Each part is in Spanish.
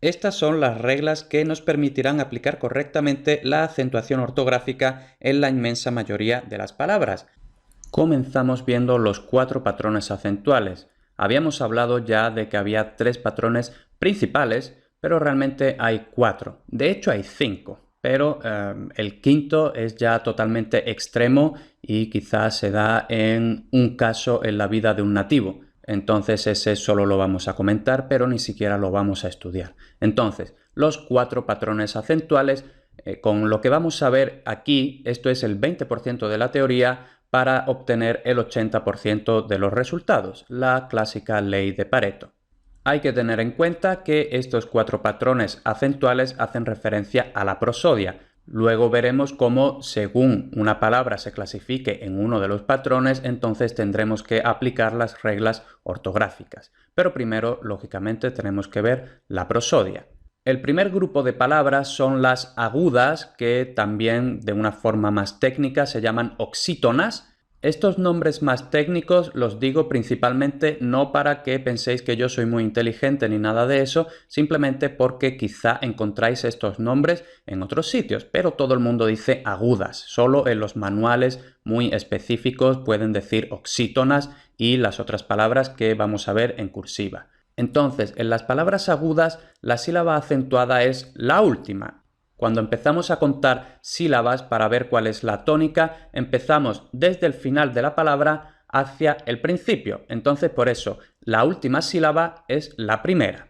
Estas son las reglas que nos permitirán aplicar correctamente la acentuación ortográfica en la inmensa mayoría de las palabras. Comenzamos viendo los 4 patrones acentuales. Habíamos hablado ya de que había 3 patrones principales, pero realmente hay 4. De hecho hay 5, pero el quinto es ya totalmente extremo y quizás se da en un caso en la vida de un nativo. Entonces ese solo lo vamos a comentar, pero ni siquiera lo vamos a estudiar. Entonces, los 4 patrones acentuales, con lo que vamos a ver aquí, esto es el 20% de la teoría para obtener el 80% de los resultados, la clásica ley de Pareto. Hay que tener en cuenta que estos 4 patrones acentuales hacen referencia a la prosodia. Luego veremos cómo, según una palabra se clasifique en uno de los patrones, entonces tendremos que aplicar las reglas ortográficas. Pero primero, lógicamente, tenemos que ver la prosodia. El primer grupo de palabras son las agudas, que también de una forma más técnica se llaman oxítonas. Estos nombres más técnicos los digo principalmente no para que penséis que yo soy muy inteligente ni nada de eso, simplemente porque quizá encontráis estos nombres en otros sitios, pero todo el mundo dice agudas. Solo en los manuales muy específicos pueden decir oxítonas y las otras palabras que vamos a ver en cursiva. Entonces, en las palabras agudas, la sílaba acentuada es la última. Cuando empezamos a contar sílabas para ver cuál es la tónica, empezamos desde el final de la palabra hacia el principio. Entonces, por eso, la última sílaba es la primera.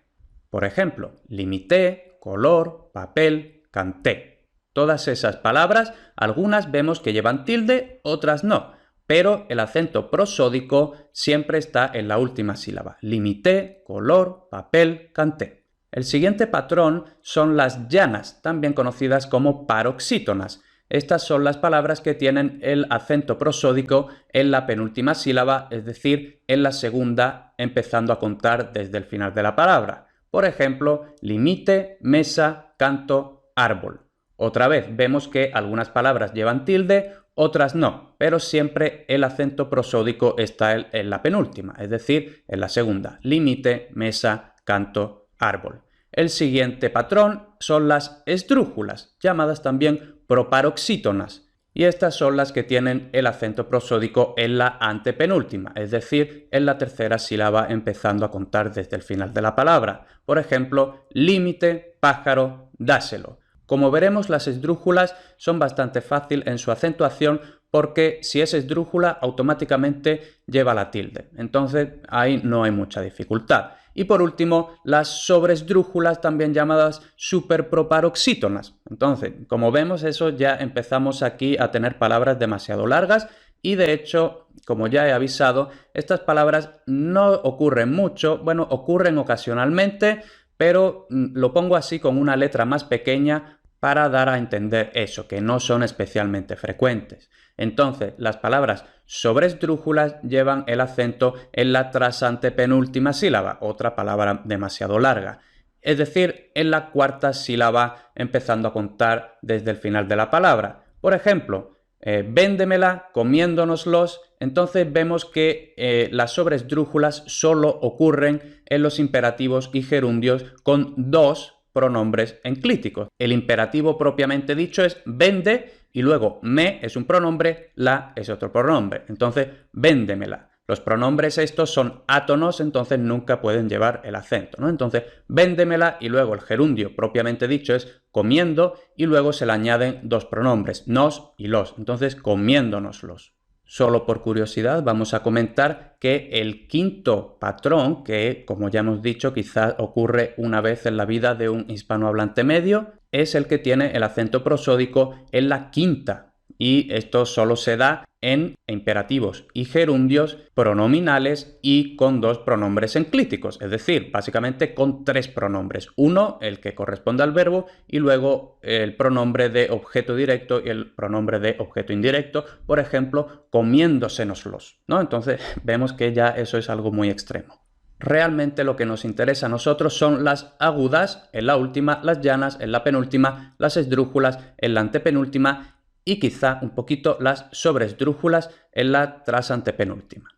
Por ejemplo, limité, color, papel, canté. Todas esas palabras, algunas vemos que llevan tilde, otras no, pero el acento prosódico siempre está en la última sílaba. Limité, color, papel, canté. El siguiente patrón son las llanas, también conocidas como paroxítonas. Estas son las palabras que tienen el acento prosódico en la penúltima sílaba, es decir, en la segunda, empezando a contar desde el final de la palabra. Por ejemplo, limite, mesa, canto, árbol. Otra vez vemos que algunas palabras llevan tilde, otras no, pero siempre el acento prosódico está en la penúltima, es decir, en la segunda. Limite, mesa, canto, árbol. El siguiente patrón son las esdrújulas, llamadas también proparoxítonas, y estas son las que tienen el acento prosódico en la antepenúltima, es decir, en la tercera sílaba empezando a contar desde el final de la palabra. Por ejemplo, límite, pájaro, dáselo. Como veremos, las esdrújulas son bastante fáciles en su acentuación porque si es esdrújula automáticamente lleva la tilde. Entonces ahí no hay mucha dificultad. Y por último, las sobresdrújulas, también llamadas superproparoxítonas. Entonces, como vemos, eso ya empezamos aquí a tener palabras demasiado largas y de hecho, como ya he avisado, estas palabras no ocurren mucho, bueno, ocurren ocasionalmente, pero lo pongo así con una letra más pequeña para dar a entender eso, que no son especialmente frecuentes. Entonces, las palabras sobresdrújulas llevan el acento en la trasantepenúltima sílaba, otra palabra demasiado larga, es decir, en la cuarta sílaba empezando a contar desde el final de la palabra. Por ejemplo, véndemela, comiéndonoslos. Entonces vemos que las sobresdrújulas solo ocurren en los imperativos y gerundios con dos pronombres enclíticos. El imperativo propiamente dicho es vende y luego me es un pronombre, la es otro pronombre. Entonces, véndemela. Los pronombres estos son átonos, entonces nunca pueden llevar el acento, ¿no? Entonces, véndemela y luego el gerundio propiamente dicho es comiendo y luego se le añaden dos pronombres, nos y los. Entonces, comiéndonoslos. Solo por curiosidad vamos a comentar que el quinto patrón, que como ya hemos dicho quizás ocurre una vez en la vida de un hispanohablante medio, es el que tiene el acento prosódico en la quinta. Y esto solo se da en imperativos y gerundios pronominales y con dos pronombres enclíticos, es decir, básicamente con tres pronombres. Uno, el que corresponde al verbo, y luego el pronombre de objeto directo y el pronombre de objeto indirecto, por ejemplo, comiéndosenoslos, ¿no? Entonces vemos que ya eso es algo muy extremo. Realmente lo que nos interesa a nosotros son las agudas en la última, las llanas en la penúltima, las esdrújulas en la antepenúltima y quizá un poquito las sobresdrújulas en la trasantepenúltima.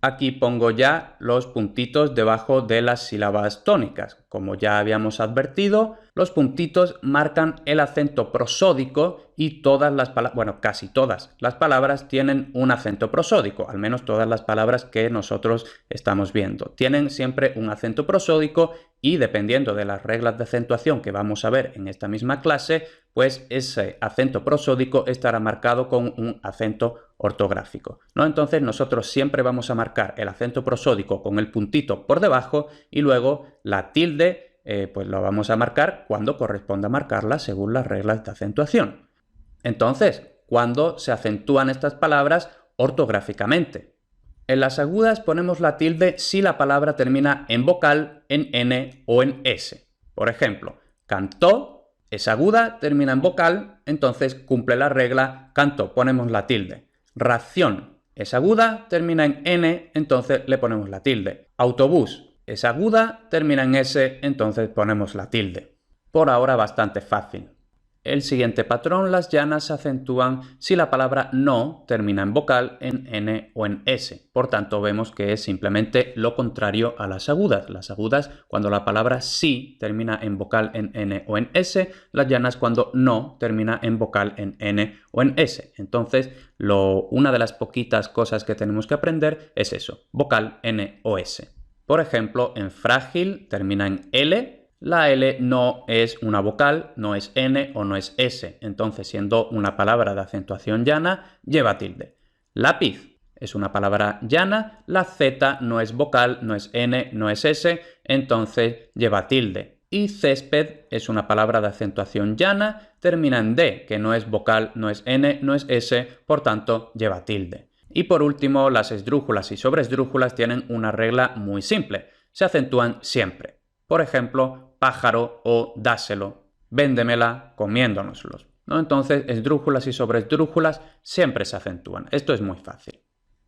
Aquí pongo ya los puntitos debajo de las sílabas tónicas. Como ya habíamos advertido, los puntitos marcan el acento prosódico y todas las palabras, bueno, casi todas las palabras tienen un acento prosódico, al menos todas las palabras que nosotros estamos viendo. Tienen siempre un acento prosódico y dependiendo de las reglas de acentuación que vamos a ver en esta misma clase, pues ese acento prosódico estará marcado con un acento ortográfico, ¿no? Entonces nosotros siempre vamos a marcar el acento prosódico con el puntito por debajo y luego la tilde pues lo vamos a marcar cuando corresponda marcarla según las reglas de acentuación. Entonces, ¿cuándo se acentúan estas palabras ortográficamente? En las agudas ponemos la tilde si la palabra termina en vocal, en N o en S. Por ejemplo, cantó es aguda, termina en vocal, entonces cumple la regla cantó, ponemos la tilde. Ración es aguda, termina en N, entonces le ponemos la tilde. Autobús es aguda, termina en S, entonces ponemos la tilde. Por ahora bastante fácil. El siguiente patrón, las llanas se acentúan si la palabra no termina en vocal, en N o en S. Por tanto, vemos que es simplemente lo contrario a las agudas. Las agudas, cuando la palabra sí termina en vocal, en N o en S. Las llanas, cuando no termina en vocal, en N o en S. Entonces, una de las poquitas cosas que tenemos que aprender es eso, vocal, N o S. Por ejemplo, en frágil termina en L. La L no es una vocal, no es N o no es S. Entonces, siendo una palabra de acentuación llana, lleva tilde. Lápiz es una palabra llana. La Z no es vocal, no es N, no es S. Entonces, lleva tilde. Y césped es una palabra de acentuación llana. Termina en D, que no es vocal, no es N, no es S. Por tanto, lleva tilde. Y por último, las esdrújulas y sobresdrújulas tienen una regla muy simple. Se acentúan siempre. Por ejemplo, pájaro o dáselo, véndemela comiéndonoslos, ¿no? Entonces, esdrújulas y sobresdrújulas siempre se acentúan. Esto es muy fácil.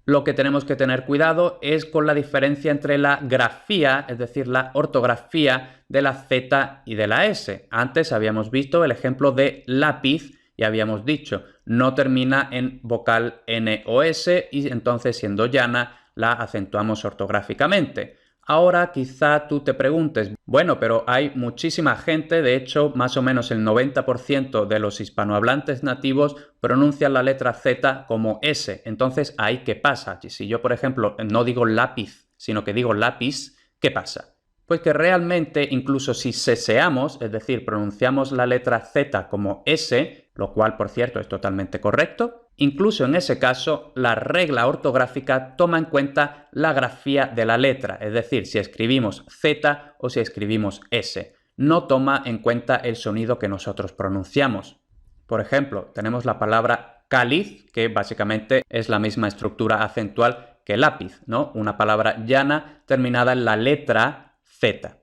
Lo que tenemos que tener cuidado es con la diferencia entre la grafía, es decir, la ortografía de la Z y de la S. Antes habíamos visto el ejemplo de lápiz y habíamos dicho no termina en vocal N o S y entonces siendo llana la acentuamos ortográficamente. Ahora quizá tú te preguntes, bueno, pero hay muchísima gente, de hecho más o menos el 90% de los hispanohablantes nativos pronuncian la letra Z como S. Entonces, ¿ahí qué pasa? Si yo, por ejemplo, no digo lápiz, sino que digo lápiz, ¿qué pasa? Pues que realmente, incluso si seseamos, es decir, pronunciamos la letra Z como S, lo cual, por cierto, es totalmente correcto, incluso en ese caso, la regla ortográfica toma en cuenta la grafía de la letra, es decir, si escribimos Z o si escribimos S. No toma en cuenta el sonido que nosotros pronunciamos. Por ejemplo, tenemos la palabra cáliz, que básicamente es la misma estructura acentual que lápiz, ¿no? Una palabra llana terminada en la letra Z.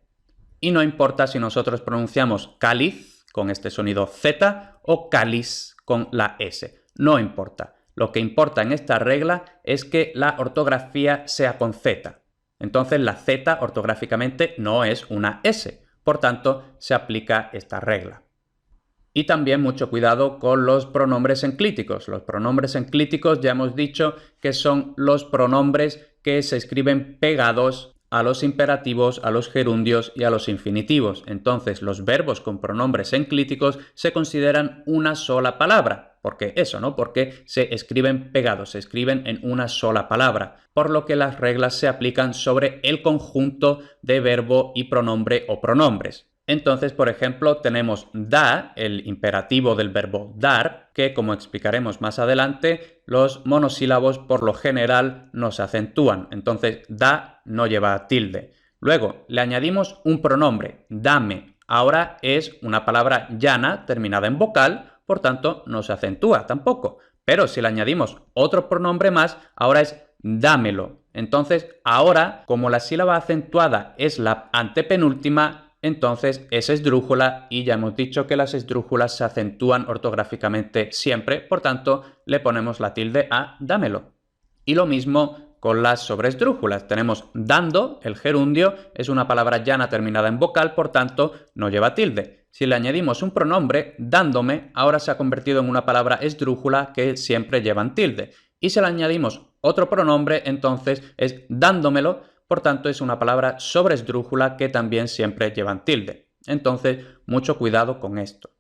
Y no importa si nosotros pronunciamos cáliz con este sonido Z o cáliz con la S. No importa. Lo que importa en esta regla es que la ortografía sea con Z. Entonces la Z ortográficamente no es una S. Por tanto, se aplica esta regla. Y también mucho cuidado con los pronombres enclíticos. Los pronombres enclíticos ya hemos dicho que son los pronombres que se escriben pegados a los imperativos, a los gerundios y a los infinitivos. Entonces, los verbos con pronombres enclíticos se consideran una sola palabra. ¿Por qué eso, no? Porque se escriben pegados, se escriben en una sola palabra, por lo que las reglas se aplican sobre el conjunto de verbo y pronombre o pronombres. Entonces, por ejemplo, tenemos da, el imperativo del verbo dar, que como explicaremos más adelante, los monosílabos por lo general no se acentúan. Entonces, da no lleva tilde. Luego, le añadimos un pronombre, dame. Ahora es una palabra llana terminada en vocal, por tanto, no se acentúa tampoco. Pero si le añadimos otro pronombre más, ahora es dámelo. Entonces, ahora, como la sílaba acentuada es la antepenúltima, entonces es esdrújula y ya hemos dicho que las esdrújulas se acentúan ortográficamente siempre, por tanto le ponemos la tilde a dámelo. Y lo mismo con las sobresdrújulas. Tenemos dando, el gerundio, es una palabra llana terminada en vocal, por tanto no lleva tilde. Si le añadimos un pronombre, dándome, ahora se ha convertido en una palabra esdrújula que siempre llevan tilde. Y si le añadimos otro pronombre, entonces es dándomelo, por tanto es una palabra sobresdrújula que también siempre llevan tilde. Entonces, mucho cuidado con esto.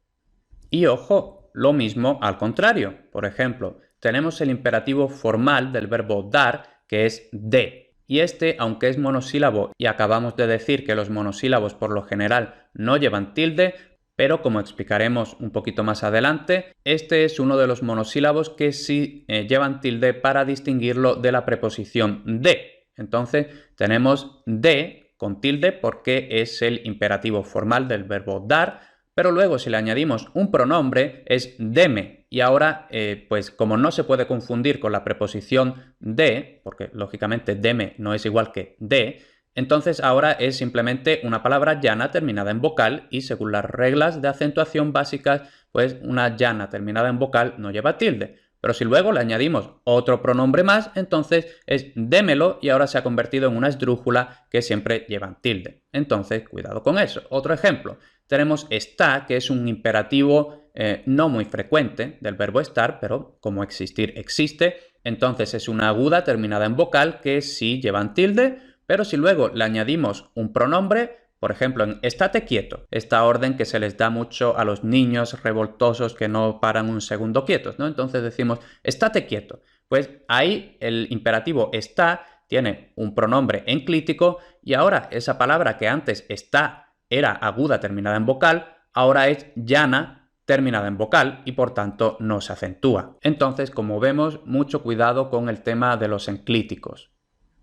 Y ojo, lo mismo al contrario. Por ejemplo, tenemos el imperativo formal del verbo dar, que es de. Y este, aunque es monosílabo y acabamos de decir que los monosílabos por lo general no llevan tilde, pero como explicaremos un poquito más adelante, este es uno de los monosílabos que sí llevan tilde para distinguirlo de la preposición de. Entonces tenemos de con tilde porque es el imperativo formal del verbo dar, pero luego si le añadimos un pronombre es deme. Y ahora, pues como no se puede confundir con la preposición de, porque lógicamente deme no es igual que de, entonces ahora es simplemente una palabra llana terminada en vocal y según las reglas de acentuación básicas, pues una llana terminada en vocal no lleva tilde. Pero si luego le añadimos otro pronombre más, entonces es démelo y ahora se ha convertido en una esdrújula que siempre llevan tilde. Entonces, cuidado con eso. Otro ejemplo, tenemos está, que es un imperativo no muy frecuente del verbo estar, pero como existir existe. Entonces es una aguda terminada en vocal que sí llevan tilde, pero si luego le añadimos un pronombre, por ejemplo, en estate quieto, esta orden que se les da mucho a los niños revoltosos que no paran un segundo quietos, ¿no? Entonces decimos, estate quieto. Pues ahí el imperativo está tiene un pronombre enclítico y ahora esa palabra que antes está era aguda terminada en vocal, ahora es llana terminada en vocal y por tanto no se acentúa. Entonces, como vemos, mucho cuidado con el tema de los enclíticos.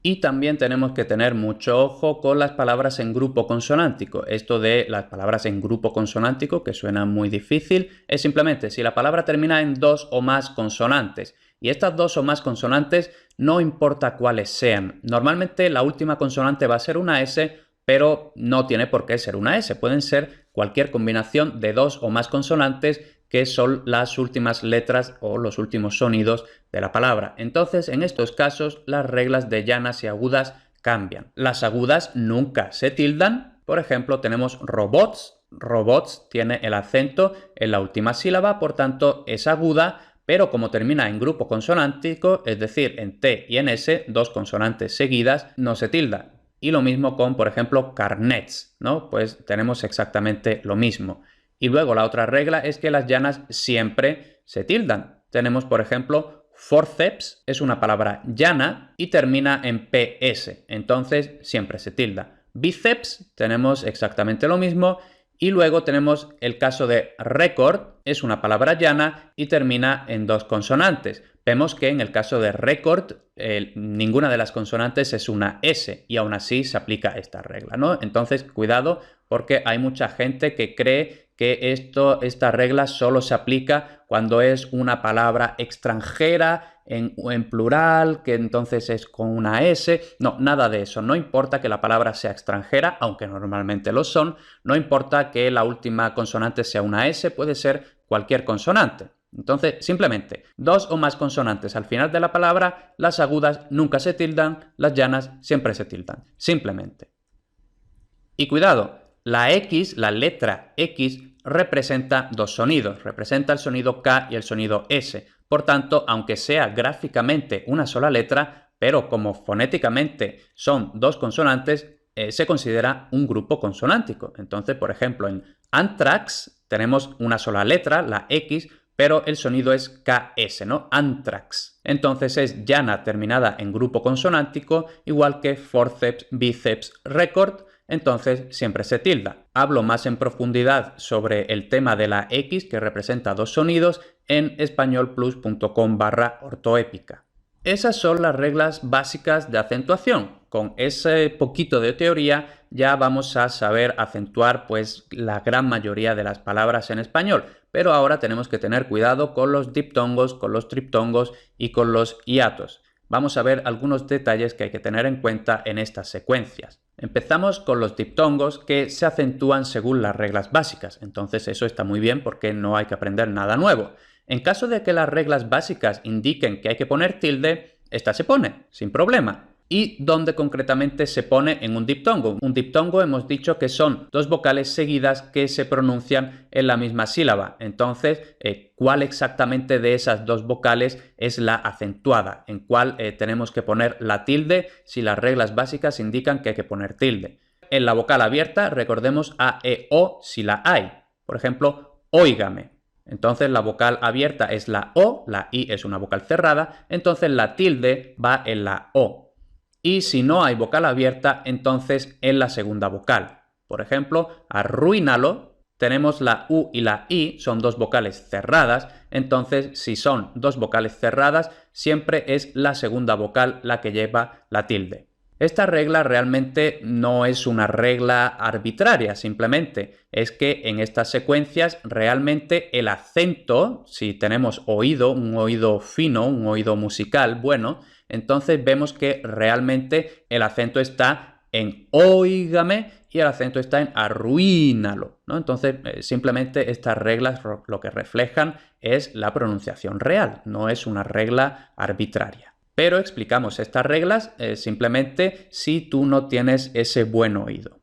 Y también tenemos que tener mucho ojo con las palabras en grupo consonántico. Esto de las palabras en grupo consonántico, que suena muy difícil, es simplemente si la palabra termina en dos o más consonantes. Y estas dos o más consonantes no importa cuáles sean. Normalmente la última consonante va a ser una S, pero no tiene por qué ser una S. Pueden ser cualquier combinación de dos o más consonantes que son las últimas letras o los últimos sonidos de la palabra. Entonces, en estos casos, las reglas de llanas y agudas cambian. Las agudas nunca se tildan. Por ejemplo, tenemos robots. Robots tiene el acento en la última sílaba, por tanto, es aguda, pero como termina en grupo consonántico, es decir, en T y en S, dos consonantes seguidas, no se tilda. Y lo mismo con, por ejemplo, carnets, ¿no? Pues tenemos exactamente lo mismo. Y luego la otra regla es que las llanas siempre se tildan. Tenemos, por ejemplo, forceps es una palabra llana y termina en ps, entonces siempre se tilda. Bíceps tenemos exactamente lo mismo y luego tenemos el caso de récord, es una palabra llana y termina en dos consonantes. Vemos que en el caso de récord ninguna de las consonantes es una S y aún así se aplica esta regla, ¿no? Entonces cuidado porque hay mucha gente que cree que esta regla solo se aplica cuando es una palabra extranjera en plural, que entonces es con una S. No, nada de eso. No importa que la palabra sea extranjera, aunque normalmente lo son. No importa que la última consonante sea una S, puede ser cualquier consonante. Entonces, simplemente, dos o más consonantes al final de la palabra, las agudas nunca se tildan, las llanas siempre se tildan. Simplemente. Y cuidado, la X, la letra X, representa dos sonidos. Representa el sonido K y el sonido S. Por tanto, aunque sea gráficamente una sola letra, pero como fonéticamente son dos consonantes, se considera un grupo consonántico. Entonces, por ejemplo, en anthrax tenemos una sola letra, la X, pero el sonido es KS, ¿no? Anthrax. Entonces es llana terminada en grupo consonántico, igual que forceps, bíceps, record, entonces siempre se tilda. Hablo más en profundidad sobre el tema de la X, que representa dos sonidos, en españolplus.com/ortoépica. Esas son las reglas básicas de acentuación. Con ese poquito de teoría ya vamos a saber acentuar pues la gran mayoría de las palabras en español. Pero ahora tenemos que tener cuidado con los diptongos, con los triptongos y con los hiatos. Vamos a ver algunos detalles que hay que tener en cuenta en estas secuencias. Empezamos con los diptongos que se acentúan según las reglas básicas. Entonces eso está muy bien porque no hay que aprender nada nuevo. En caso de que las reglas básicas indiquen que hay que poner tilde, esta se pone, sin problema. y dónde concretamente se pone en un diptongo. Un diptongo hemos dicho que son dos vocales seguidas que se pronuncian en la misma sílaba. Entonces, ¿cuál exactamente de esas dos vocales es la acentuada? ¿En cuál tenemos que poner la tilde si las reglas básicas indican que hay que poner tilde? En la vocal abierta, recordemos A, E, O si la hay. Por ejemplo, óigame. Entonces la vocal abierta es la O, la I es una vocal cerrada, entonces la tilde va en la O. Y si no hay vocal abierta, entonces en la segunda vocal. Por ejemplo, arruínalo, tenemos la U y la I, son dos vocales cerradas, entonces si son dos vocales cerradas, siempre es la segunda vocal la que lleva la tilde. Esta regla realmente no es una regla arbitraria, simplemente es que en estas secuencias realmente el acento, si tenemos oído, un oído fino, un oído musical bueno, entonces vemos que realmente el acento está en óigame y el acento está en arruínalo, ¿no? Entonces simplemente estas reglas lo que reflejan es la pronunciación real, no es una regla arbitraria. Pero explicamos estas reglas simplemente si tú no tienes ese buen oído.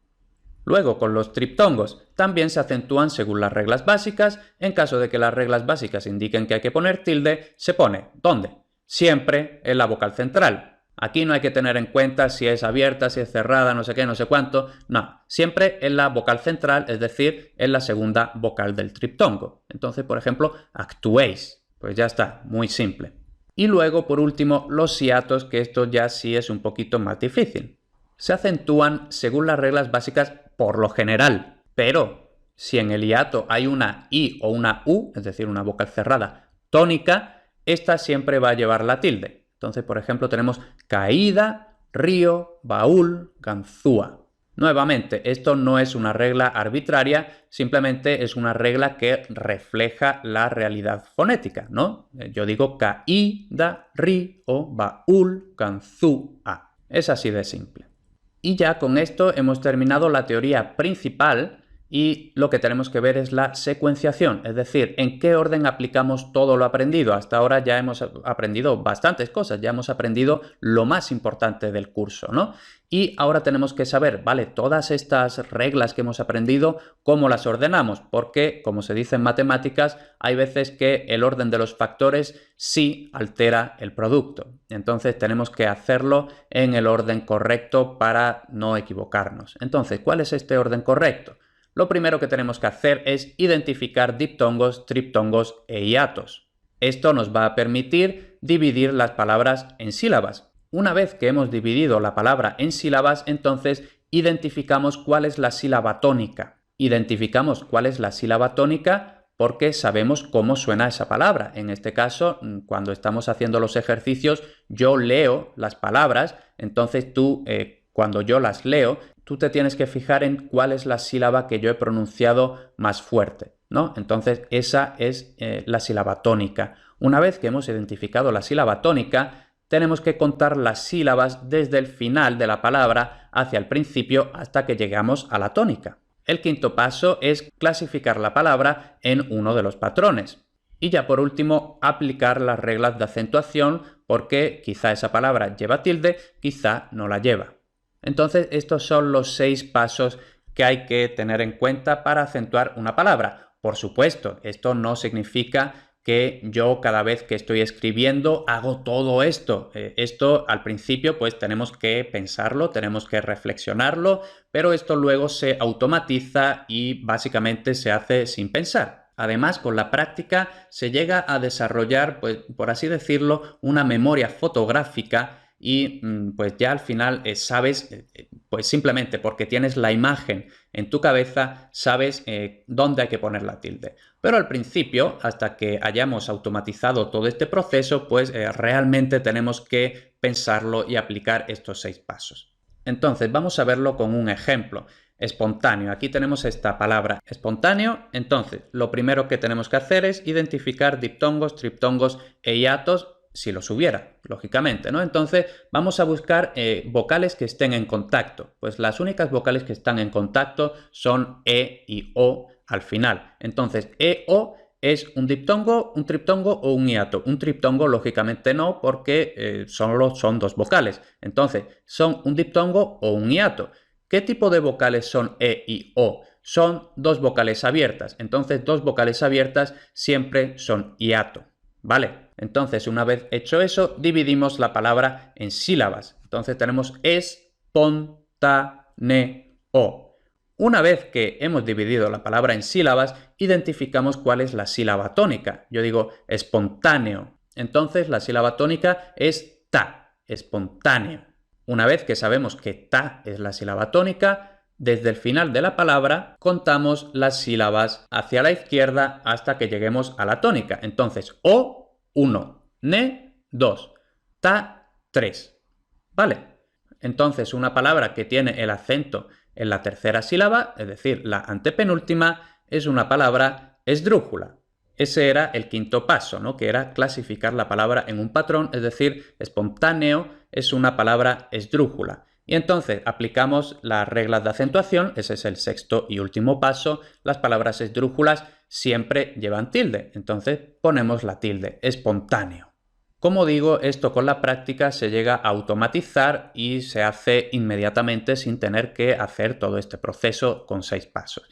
Luego, con los triptongos, también se acentúan según las reglas básicas. En caso de que las reglas básicas indiquen que hay que poner tilde, se pone ¿dónde? Siempre en la vocal central. Aquí no hay que tener en cuenta si es abierta, si es cerrada, no sé qué, no sé cuánto. No, siempre en la vocal central, es decir, en la segunda vocal del triptongo. Entonces, por ejemplo, actuéis. Pues ya está, muy simple. Y luego, por último, los hiatos, que esto ya sí es un poquito más difícil. Se acentúan según las reglas básicas por lo general, pero si en el hiato hay una I o una U, es decir, una vocal cerrada tónica, esta siempre va a llevar la tilde. Entonces, por ejemplo, tenemos caída, río, baúl, ganzúa. Nuevamente, esto no es una regla arbitraria, simplemente es una regla que refleja la realidad fonética, ¿no? Yo digo caída, río, baúl, ganzúa. Es así de simple. Y ya con esto hemos terminado la teoría principal y lo que tenemos que ver es la secuenciación, es decir, en qué orden aplicamos todo lo aprendido. Hasta ahora ya hemos aprendido bastantes cosas, ya hemos aprendido lo más importante del curso, ¿no? Y ahora tenemos que saber, vale, todas estas reglas que hemos aprendido, ¿cómo las ordenamos? Porque, como se dice en matemáticas, hay veces que el orden de los factores sí altera el producto. Entonces tenemos que hacerlo en el orden correcto para no equivocarnos. Entonces, ¿cuál es este orden correcto? Lo primero que tenemos que hacer es identificar diptongos, triptongos e hiatos. Esto nos va a permitir dividir las palabras en sílabas. Una vez que hemos dividido la palabra en sílabas, entonces identificamos cuál es la sílaba tónica. Identificamos cuál es la sílaba tónica porque sabemos cómo suena esa palabra. En este caso, cuando estamos haciendo los ejercicios, yo leo las palabras, entonces tú, cuando yo las leo, tú te tienes que fijar en cuál es la sílaba que yo he pronunciado más fuerte, ¿no? Entonces esa es la sílaba tónica. Una vez que hemos identificado la sílaba tónica, tenemos que contar las sílabas desde el final de la palabra hacia el principio hasta que llegamos a la tónica. El quinto paso es clasificar la palabra en uno de los patrones. Y ya por último, aplicar las reglas de acentuación porque quizá esa palabra lleva tilde, quizá no la lleva. Entonces, estos son los 6 pasos que hay que tener en cuenta para acentuar una palabra. Por supuesto, esto no significa que yo cada vez que estoy escribiendo hago todo esto. Esto al principio pues tenemos que pensarlo, tenemos que reflexionarlo, pero esto luego se automatiza y básicamente se hace sin pensar. Además, con la práctica se llega a desarrollar, pues, por así decirlo, una memoria fotográfica y pues ya al final sabes, pues simplemente porque tienes la imagen en tu cabeza, sabes dónde hay que poner la tilde. Pero al principio, hasta que hayamos automatizado todo este proceso, pues realmente tenemos que pensarlo y aplicar estos 6 pasos. Entonces vamos a verlo con un ejemplo. Espontáneo. Aquí tenemos esta palabra espontáneo. Entonces, lo primero que tenemos que hacer es identificar diptongos, triptongos e hiatos, si los hubiera, lógicamente, ¿no? Entonces vamos a buscar vocales que estén en contacto. Pues las únicas vocales que están en contacto son E y O al final. Entonces E, O ¿Es un diptongo, un triptongo o un hiato? Un triptongo, lógicamente no, porque son dos vocales. Entonces, ¿son un diptongo o un hiato? ¿Qué tipo de vocales son E y O? Son dos vocales abiertas. Entonces, dos vocales abiertas siempre son hiato. ¿Vale? Entonces, una vez hecho eso, dividimos la palabra en sílabas. Entonces, tenemos espontaneo. Una vez que hemos dividido la palabra en sílabas, identificamos cuál es la sílaba tónica. Yo digo espontáneo. Entonces la sílaba tónica es ta, espontáneo. Una vez que sabemos que ta es la sílaba tónica, desde el final de la palabra contamos las sílabas hacia la izquierda hasta que lleguemos a la tónica. Entonces, o, 1, ne, 2, ta, 3. ¿Vale? Entonces, una palabra que tiene el acento en la tercera sílaba, es decir, la antepenúltima, es una palabra esdrújula. Ese era el quinto paso, ¿no? Que era clasificar la palabra en un patrón, es decir, espontáneo es una palabra esdrújula. Y entonces aplicamos las reglas de acentuación, ese es el sexto y último paso. Las palabras esdrújulas siempre llevan tilde, entonces ponemos la tilde, espontáneo. Como digo, esto con la práctica se llega a automatizar y se hace inmediatamente sin tener que hacer todo este proceso con 6 pasos.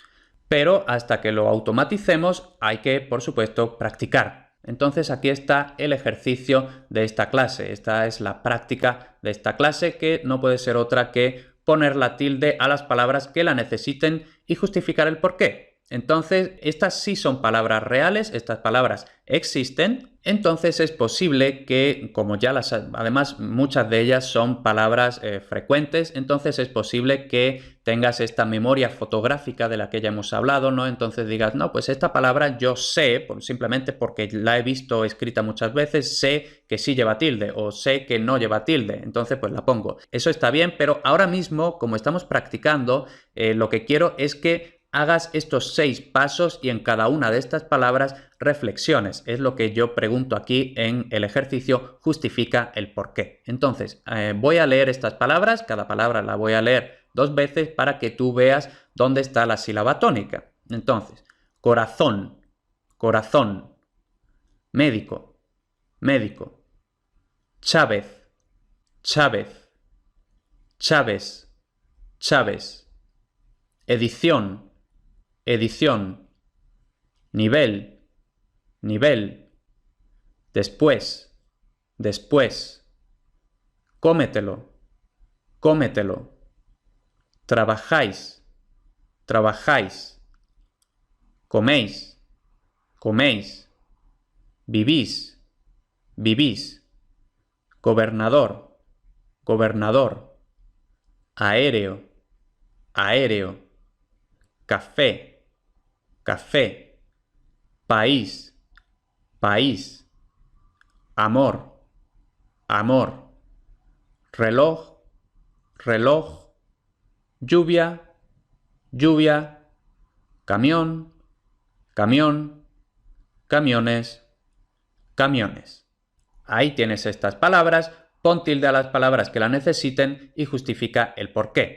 Pero hasta que lo automaticemos hay que, por supuesto, practicar. Entonces aquí está el ejercicio de esta clase. Esta es la práctica de esta clase, que no puede ser otra que poner la tilde a las palabras que la necesiten y justificar el porqué. Entonces, estas sí son palabras reales, estas palabras existen, entonces es posible que, como ya además muchas de ellas son palabras frecuentes, entonces es posible que tengas esta memoria fotográfica de la que ya hemos hablado, ¿no? Entonces digas, no, pues esta palabra yo sé, simplemente porque la he visto escrita muchas veces, sé que sí lleva tilde o sé que no lleva tilde, entonces pues la pongo. Eso está bien, pero ahora mismo, como estamos practicando, lo que quiero es que hagas estos 6 pasos y en cada una de estas palabras reflexiones. Es lo que yo pregunto aquí en el ejercicio, justifica el porqué. Entonces, voy a leer estas palabras, cada palabra la voy a leer 2 veces para que tú veas dónde está la sílaba tónica. Entonces, corazón, corazón, médico, médico, Chávez, Chávez, Chávez, Chávez, edición, edición, nivel, nivel, después, después, cómetelo, cómetelo, trabajáis, trabajáis, coméis, coméis, vivís, vivís, gobernador, gobernador, aéreo, aéreo, café, café, país, país, amor, amor, reloj, reloj, lluvia, lluvia, camión, camión, camiones, camiones. Ahí tienes estas palabras, pon tilde a las palabras que la necesiten y justifica el porqué.